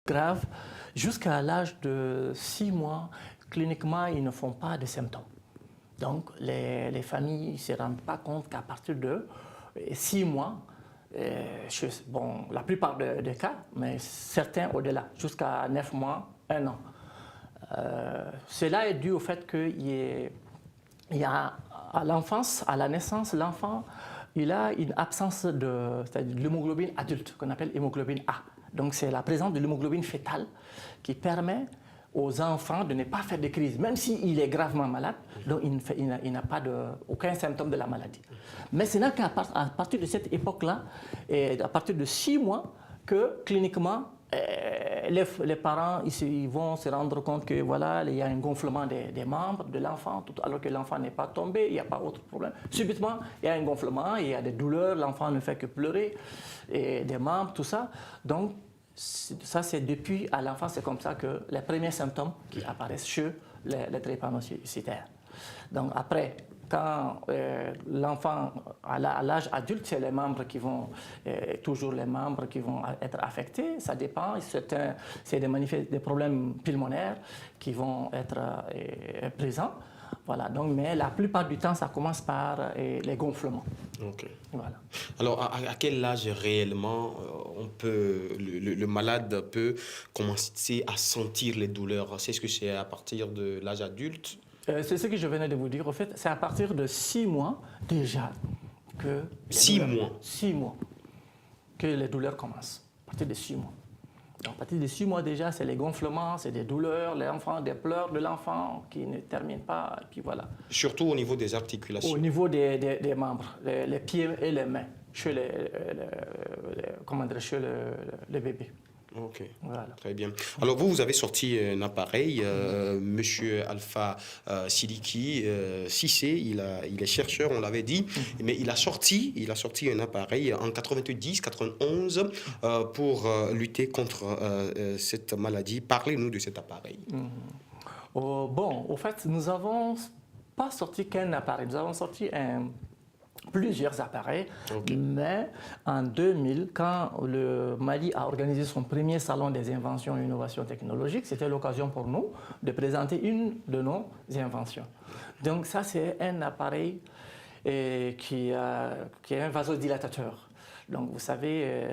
grave, jusqu'à l'âge de 6 mois, cliniquement, ils ne font pas de symptômes. Donc, les familles ne se rendent pas compte qu'à partir de 6 mois, bon, la plupart des cas, mais certains au-delà, jusqu'à 9 mois, 1 an. Cela est dû au fait qu'il y a à l'enfance, à la naissance, l'enfant, il a une absence de l'hémoglobine adulte, qu'on appelle hémoglobine A. Donc, c'est la présence de l'hémoglobine fétale qui permet aux enfants de ne pas faire de crise, même s'il est gravement malade, donc il n'a pas aucun symptôme de la maladie. Mais c'est là qu'à partir de cette époque-là, à partir de 6 mois, que cliniquement, les parents ils vont se rendre compte que voilà, il y a un gonflement des membres de l'enfant, alors que l'enfant n'est pas tombé, il n'y a pas autre problème. Subitement, il y a un gonflement, il y a des douleurs, l'enfant ne fait que pleurer, et des membres, tout ça. Donc, ça, c'est depuis à l'enfance, c'est comme ça que les premiers symptômes qui apparaissent chez les drépanocytaires. Donc après, quand l'enfant à l'âge adulte, c'est les membres qui vont, toujours les membres qui vont être affectés, ça dépend, c'est des problèmes pulmonaires qui vont être présents. Voilà, donc, mais la plupart du temps, ça commence par les gonflements. Okay. Voilà. Alors, à quel âge réellement le malade peut commencer à sentir les douleurs? Est-ce que c'est à partir de l'âge adulte? C'est ce que je venais de vous dire. En fait, c'est à partir de 6 mois déjà que... 6 mois? 6 mois que les douleurs commencent. À partir de 6 mois. Donc, à partir de 6 mois déjà, c'est les gonflements, c'est des douleurs, des pleurs de l'enfant qui ne terminent pas, et puis voilà. Surtout au niveau des articulations? Au niveau des membres, les pieds et les mains, chez le bébé. Ok, voilà. Très bien. Alors vous avez sorti un appareil, Monsieur Alpha Sidiki Cissé, il est chercheur, on l'avait dit, mais il a sorti un appareil en 90-91 pour lutter contre cette maladie. Parlez-nous de cet appareil. Bon, au fait, nous n'avons pas sorti qu'un appareil, nous avons sorti plusieurs appareils, mais en 2000, quand le Mali a organisé son premier salon des inventions et innovations technologiques, c'était l'occasion pour nous de présenter une de nos inventions. Donc ça, c'est un appareil qui est un vasodilatateur. Donc vous savez,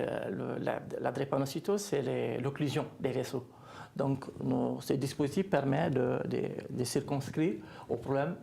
la drépanocytose, c'est l'occlusion des vaisseaux. Donc ce dispositif permet de circonscrire au problème